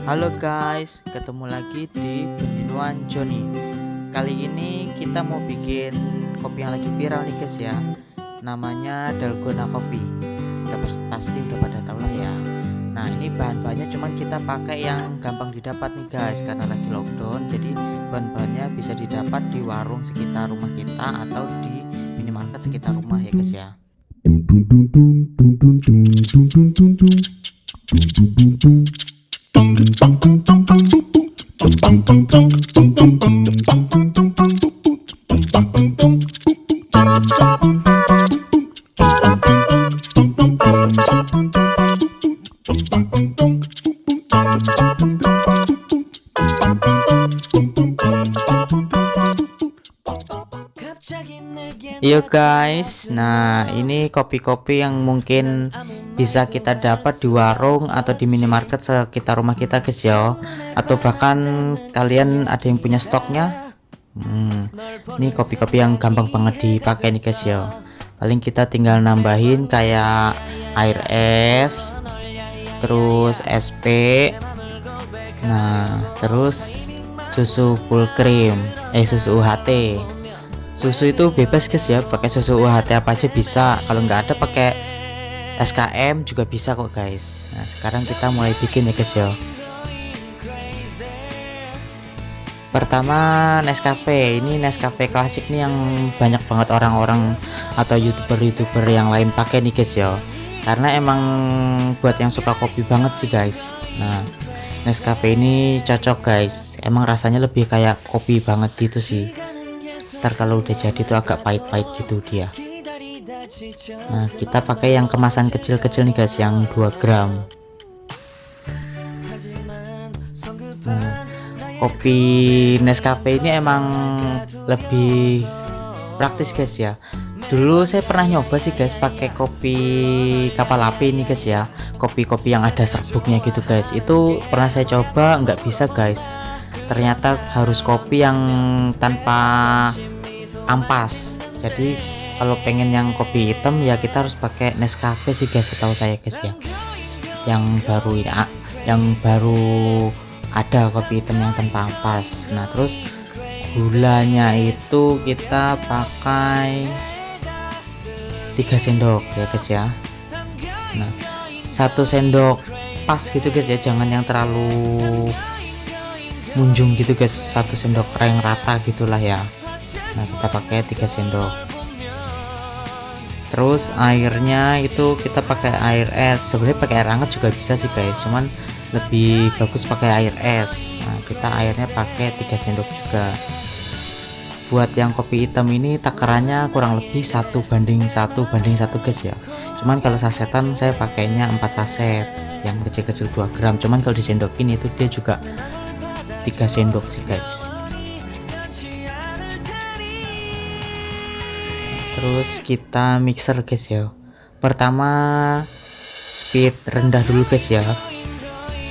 Halo guys, ketemu lagi di Beninuan Joni. Kali ini kita mau bikin kopi yang lagi viral nih guys ya. Namanya Dalgona Coffee. Pasti udah pada tahu lah ya. Nah ini bahan-bahannya cuman kita pakai yang gampang didapat nih guys, karena lagi lockdown. Jadi bahan-bahannya bisa didapat di warung sekitar rumah kita atau di minimarket sekitar rumah ya guys ya. Yuk guys, nah ini kopi-kopi yang mungkin bisa kita dapat di warung atau di minimarket sekitar rumah kita guys ya. Atau bahkan kalian ada yang punya stoknya. Ini kopi-kopi yang gampang banget dipakai nih guys ya. Paling kita tinggal nambahin kayak air es, terus SP, nah terus susu full cream, susu UHT. Susu itu bebas guys ya, pakai susu UHT apa aja bisa. Kalau nggak ada pakai SKM juga bisa kok guys. Nah sekarang kita mulai bikin ya guys ya. Pertama Nescafe. Ini Nescafe klasik nih yang banyak banget orang-orang atau youtuber yang lain pakai nih guys ya. Karena emang buat yang suka kopi banget sih guys. Nah Nescafe ini cocok guys. Emang rasanya lebih kayak kopi banget gitu sih. Ntar kalau udah jadi tuh agak pahit-pahit gitu dia. Nah kita pakai yang kemasan kecil-kecil nih guys, yang 2 gram. Kopi Nescafe ini emang lebih praktis guys ya. Dulu saya pernah nyoba sih guys pakai kopi kapal api ini guys ya, kopi-kopi yang ada serbuknya gitu guys. Itu pernah saya coba, nggak bisa guys. Ternyata harus kopi yang tanpa ampas. Jadi kalau pengen yang kopi hitam ya kita harus pakai Nescafe sih guys, setahu saya guys ya. Yang baru ada kopi hitam yang tanpa ampas. Nah terus gulanya itu kita pakai 3 sendok ya guys ya. Nah 1 sendok pas gitu guys ya, jangan yang terlalu munjung gitu guys, 1 sendok yang rata gitulah ya. Nah kita pakai 3 sendok. Terus airnya itu kita pakai air es. Sebenarnya pakai air hangat juga bisa sih guys, cuman lebih bagus pakai air es. Nah kita airnya pakai 3 sendok juga. Buat yang kopi hitam ini takarannya kurang lebih 1:1 guys ya. Cuman kalau sasetan saya pakainya 4 saset yang kecil-kecil 2 gram. Cuman kalau disendokin itu dia juga 3 sendok sih guys. Terus kita mixer guys ya. Pertama speed rendah dulu guys ya.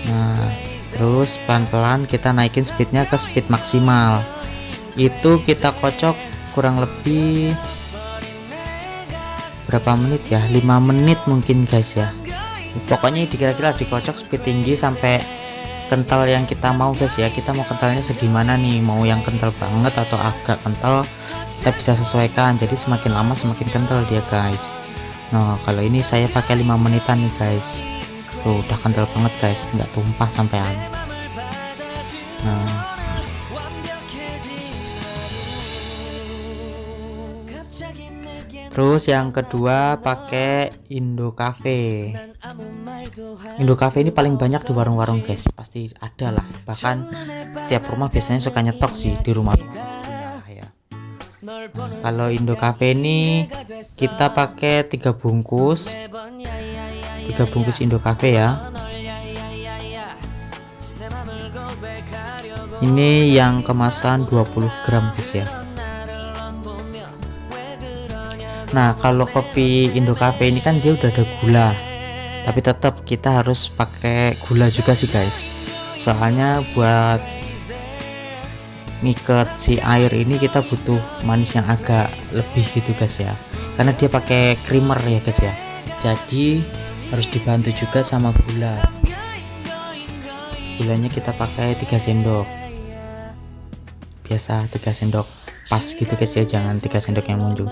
Nah terus pelan-pelan kita naikin speednya ke speed maksimal. Itu kita kocok kurang lebih berapa menit ya, 5 menit mungkin guys ya. Pokoknya dikira-kira dikocok speed tinggi sampai kental yang kita mau guys ya. Kita mau kentalnya segimana nih, mau yang kental banget atau agak kental, kita bisa sesuaikan. Jadi semakin lama semakin kental dia guys. Nah kalau ini saya pakai 5 menitan nih guys. Tuh udah kental banget guys, nggak tumpah sampean. Nah terus yang kedua pakai Indo Cafe. Indo Cafe ini paling banyak di warung-warung guys, pasti ada lah. Bahkan setiap rumah biasanya suka nyetok sih di rumah ya. Nah, kalau Indo Cafe ini kita pakai 3 bungkus Indo Cafe ya. Ini yang kemasan 20 gram guys ya. Nah kalau kopi Indo Cafe ini kan dia udah ada gula, tapi tetap kita harus pakai gula juga sih guys. Soalnya buat ngikat si air ini kita butuh manis yang agak lebih gitu guys ya, karena dia pakai creamer ya guys ya. Jadi harus dibantu juga sama gula. gulanya kita pakai 3 sendok biasa, 3 sendok pas gitu guys ya, jangan 3 sendok yang munjung.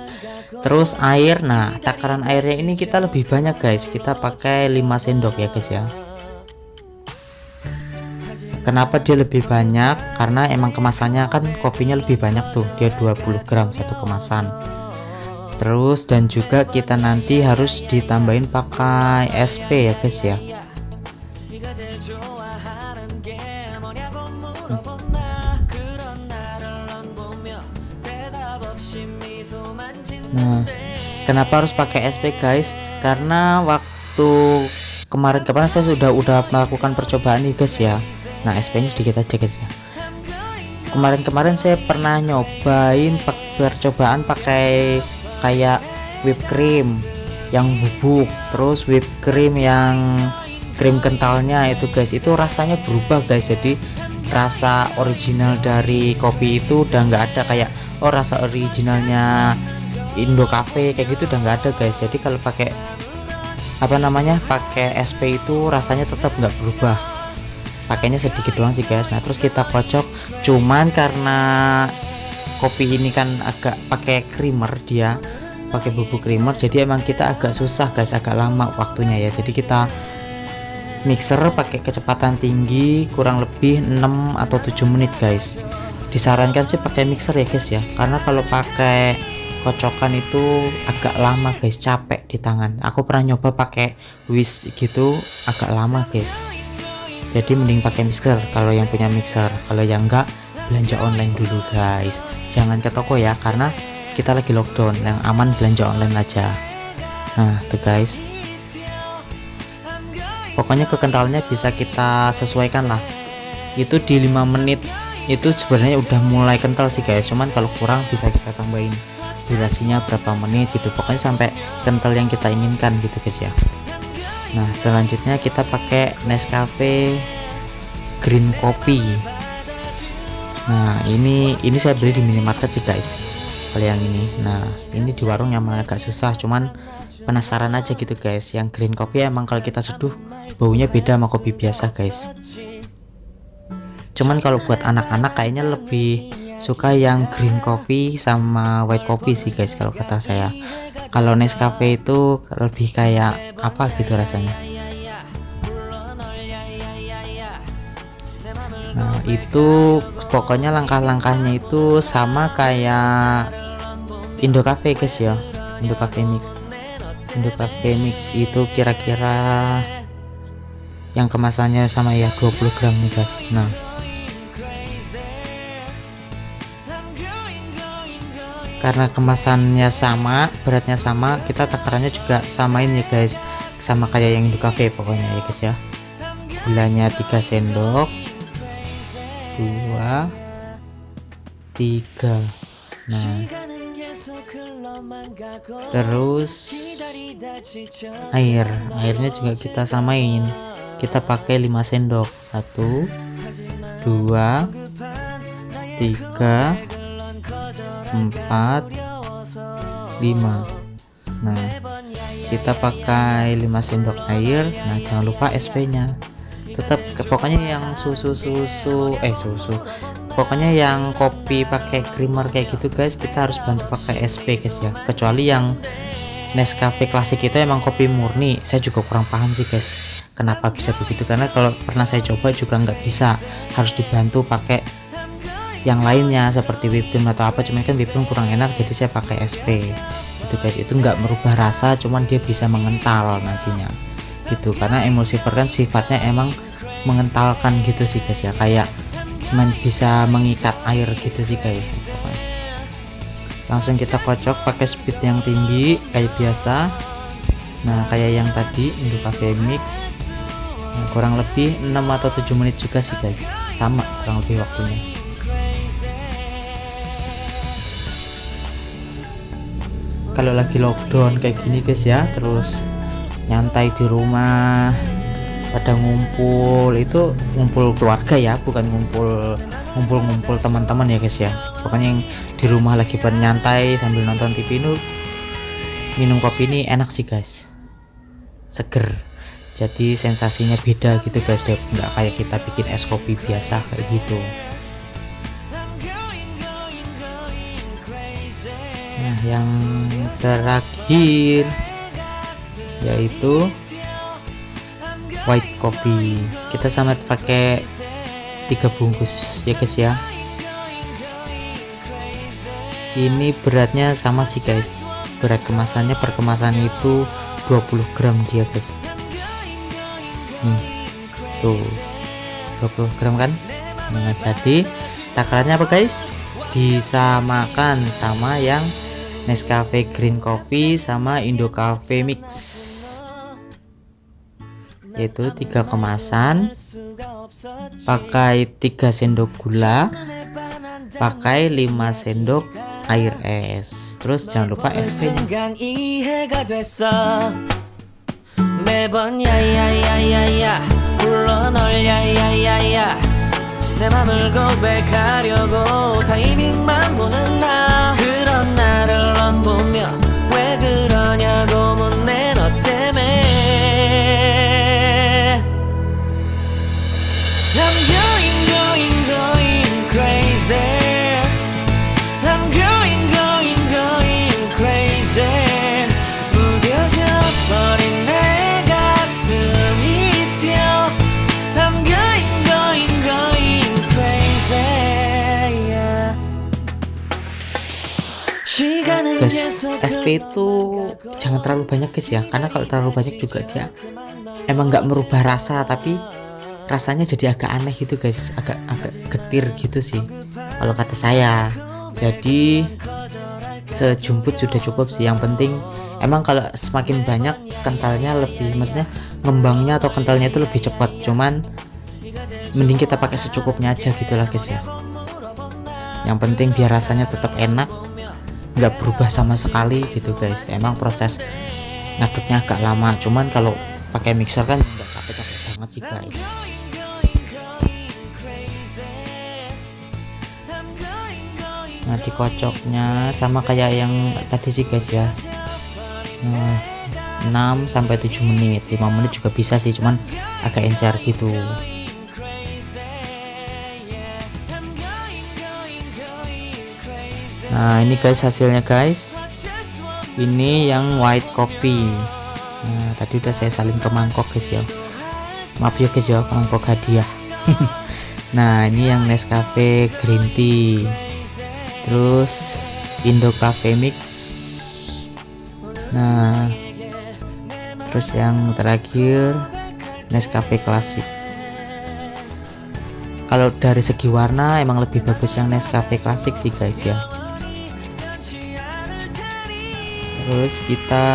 Terus air, nah takaran airnya ini kita lebih banyak guys, kita pakai 5 sendok ya guys ya. Kenapa dia lebih banyak? Karena emang kemasannya kan kopinya lebih banyak tuh, dia 20 gram satu kemasan. Terus dan juga kita nanti harus ditambahin pakai SP ya guys ya. Nah, kenapa harus pakai SP guys? Karena waktu kemarin saya udah melakukan percobaan nih guys ya. Nah, SP-nya sedikit aja guys ya. Kemarin saya pernah nyobain percobaan pakai kayak whipped cream yang bubuk, terus whipped cream yang krim kentalnya itu guys, itu rasanya berubah guys. Jadi rasa original dari kopi itu udah nggak ada, kayak oh rasa originalnya Indo Cafe kayak gitu udah nggak ada guys. Jadi kalau pakai pakai SP itu rasanya tetap nggak berubah, pakainya sedikit doang sih guys. Nah terus kita kocok, cuman karena kopi ini kan agak pakai creamer, dia pakai bubuk creamer, jadi emang kita agak susah guys, agak lama waktunya ya. Jadi kita mixer pakai kecepatan tinggi kurang lebih 6 atau 7 menit guys. Disarankan sih pakai mixer ya guys ya, karena kalau pakai kocokan itu agak lama guys, capek di tangan. Aku pernah nyoba pakai whisk gitu, agak lama guys. Jadi mending pakai mixer kalau yang punya mixer. Kalau yang enggak, belanja online dulu guys, jangan ke toko ya, karena kita lagi lockdown. Yang aman belanja online aja. Nah tuh guys, pokoknya kekentalnya bisa kita sesuaikan lah. Itu di 5 menit itu sebenarnya udah mulai kental sih guys, cuman kalau kurang bisa kita tambahin durasinya berapa menit gitu, pokoknya sampai kental yang kita inginkan gitu guys ya. Nah selanjutnya kita pakai Nescafe green coffee. Nah ini saya beli di minimarket sih guys kalau yang ini. Nah ini di warung yang agak susah, cuman penasaran aja gitu guys. Yang green coffee emang kalau kita seduh baunya beda sama kopi biasa guys. Cuman kalau buat anak-anak kayaknya lebih suka yang green coffee sama white coffee sih guys kalau kata saya. Kalau Nescafe itu lebih kayak apa gitu rasanya. Nah itu pokoknya langkah-langkahnya itu sama kayak Indo Cafe guys ya. Indo Cafe Mix itu kira-kira yang kemasannya sama ya, 20 gram nih guys. Nah karena kemasannya sama, beratnya sama, kita takarannya juga samain ya guys, sama kayak yang Indo Cafe pokoknya ya guys ya. Gulanya 3 sendok, 2 3. Nah terus airnya juga kita samain, kita pakai 5 sendok, 1 2 3 4 5. Nah kita pakai 5 sendok air. Nah jangan lupa SP nya tetap, pokoknya yang susu pokoknya yang kopi pakai creamer kayak gitu guys, kita harus bantu pakai SP guys ya. Kecuali yang Nescafe klasik itu emang kopi murni, saya juga kurang paham sih guys kenapa bisa begitu, karena kalau pernah saya coba juga nggak bisa, harus dibantu pakai yang lainnya seperti whipped cream atau apa. Cuman kan whipped cream kurang enak, jadi saya pakai SP itu guys. Itu nggak merubah rasa, cuman dia bisa mengental nantinya gitu, karena emulsifier kan sifatnya emang mengentalkan gitu sih guys ya, kayak bisa mengikat air gitu sih guys. Langsung kita kocok pakai speed yang tinggi kayak biasa. Nah kayak yang tadi Indo Cafe Mix. Nah, kurang lebih 6 atau 7 menit juga sih guys, sama kurang lebih waktunya. Kalau lagi lockdown kayak gini guys ya, terus nyantai di rumah, pada ngumpul, itu ngumpul keluarga ya, bukan ngumpul teman-teman ya guys ya. Pokoknya yang di rumah lagi pada nyantai sambil nonton TV ini, minum kopi ini enak sih guys, seger. jadi sensasinya beda gitu guys, nggak kayak kita bikin es kopi biasa kayak gitu. Nah yang terakhir yaitu white coffee, kita sama pakai 3 bungkus ya guys ya. Ini beratnya sama sih guys, berat kemasannya per kemasan itu 20 gram dia guys. Tuh 20 gram kan. Nah jadi takarannya apa guys, disamakan sama yang Nescafe Green Coffee sama Indo Cafe Mix, yaitu 3 kemasan, pakai 3 sendok gula, pakai 5 sendok air es, terus jangan lupa es krimnya. 내 맘을 고백하려고 타이밍만 보는 나 그런 나를 넌 보며 왜 그러냐고 묻네 너 때문에 I'm going crazy I'm going crazy 무뎌져 버린 내 가슴이 뛰어 I'm going crazy yeah. Guys, SP itu jangan terlalu banyak guys ya, karena kalau terlalu banyak juga dia emang nggak merubah rasa, tapi rasanya jadi agak aneh gitu guys, agak getir gitu sih kalau kata saya. Jadi sejumput sudah cukup sih, yang penting emang kalau semakin banyak kentalnya lebih, maksudnya ngembangnya atau kentalnya itu lebih cepat, cuman mending kita pakai secukupnya aja gitulah guys ya. Yang penting biar rasanya tetap enak, nggak berubah sama sekali gitu guys. Emang proses ngaduknya agak lama, cuman kalau pakai mixer kan nggak capek-capek banget sih guys. Nah dikocoknya sama kayak yang tadi sih guys ya, 6 sampai 7 menit, 5 menit juga bisa sih, cuman agak encer gitu. Nah ini guys hasilnya guys, ini yang white coffee. Nah tadi udah saya salin ke mangkok guys ya, maaf ya guys ya, mangkok hadiah. Nah ini yang Nescafe green tea, terus Indo Cafe Mix. Nah terus yang terakhir Nescafe Classic. Kalau dari segi warna emang lebih bagus yang Nescafe Classic sih guys ya. Terus kita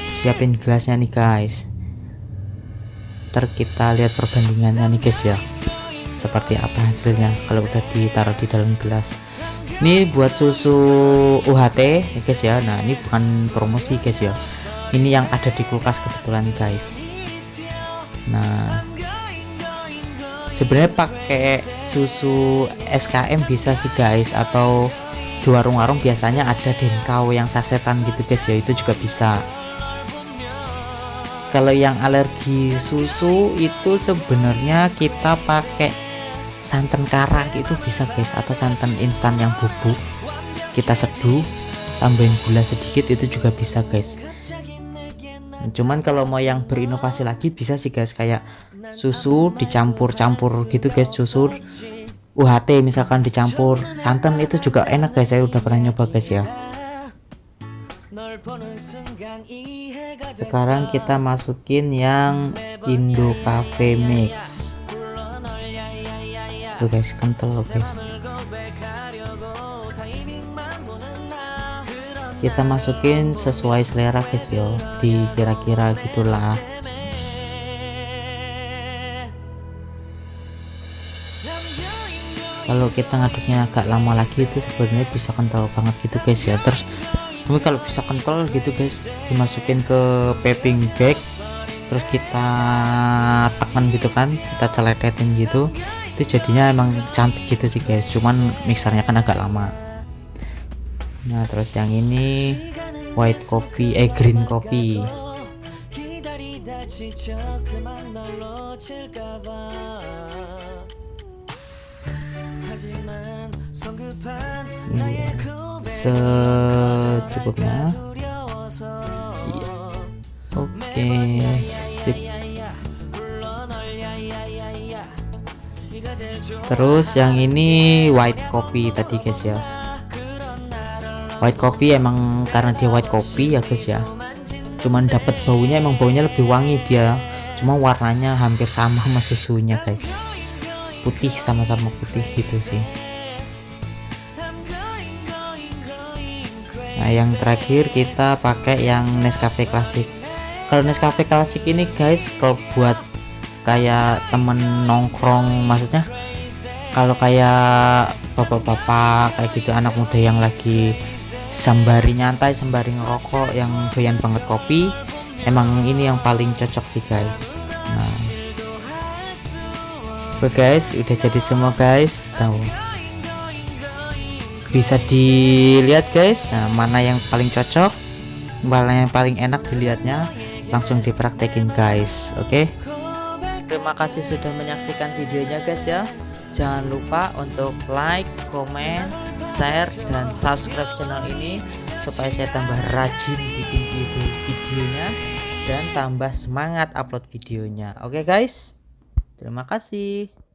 siapin gelasnya nih guys, ntar kita lihat perbandingannya nih guys ya, seperti apa hasilnya kalau udah ditaruh di dalam gelas. Ini buat susu UHT ya guys ya. Nah ini bukan promosi guys ya, ini yang ada di kulkas kebetulan guys. Nah sebenarnya pakai susu SKM bisa sih guys, atau di warung-warung biasanya ada Denkau yang sasetan gitu guys ya, itu juga bisa. Kalau yang alergi susu itu sebenarnya kita pakai santan kara itu bisa guys, atau santan instan yang bubuk kita seduh tambahin gula sedikit itu juga bisa guys. Cuman kalau mau yang berinovasi lagi bisa sih guys, kayak susu dicampur-campur gitu guys, susu UHT misalkan dicampur santan, itu juga enak guys, saya udah pernah nyoba guys ya. Sekarang kita masukin yang Indo Cafe Mix. Tuh guys, kental guys. Kita masukin sesuai selera guys yo, di kira-kira gitulah. Kalau kita ngaduknya agak lama lagi itu sebenarnya bisa kental banget gitu guys ya. Terus tapi kalau bisa kental gitu guys, dimasukin ke piping bag, terus kita tekan gitu kan, kita celetetin gitu, itu jadinya emang cantik gitu sih guys. Cuman mixernya kan agak lama. Nah terus yang ini white coffee, green coffee. 기다리다 지쳐 그만 널 놓칠까봐 하지만 성급한 나의 고백 secukupnya. 두려워서 Iya. Oke, sip. Terus yang ini white coffee tadi guys ya. White coffee emang karena dia white coffee ya guys ya. Cuman dapat baunya, emang baunya lebih wangi dia. Cuma warnanya hampir sama sama susunya guys. Putih, sama-sama putih gitu sih. Nah, yang terakhir kita pakai yang Nescafe Classic. Kalau Nescafe Classic ini guys, kalau buat kayak temen nongkrong, maksudnya kalau kayak bapak-bapak kayak gitu, anak muda yang lagi sembari nyantai, sembari ngerokok, yang doyan banget kopi, emang ini yang paling cocok sih guys. Nah, oke guys, udah jadi semua guys. Tahu, bisa dilihat guys, nah, mana yang paling cocok, mana yang paling enak dilihatnya, langsung dipraktekin guys. Oke, terima kasih sudah menyaksikan videonya guys ya. Jangan lupa untuk like, komen, share, dan subscribe channel ini supaya saya tambah rajin bikin videonya dan tambah semangat upload videonya. Oke guys, terima kasih.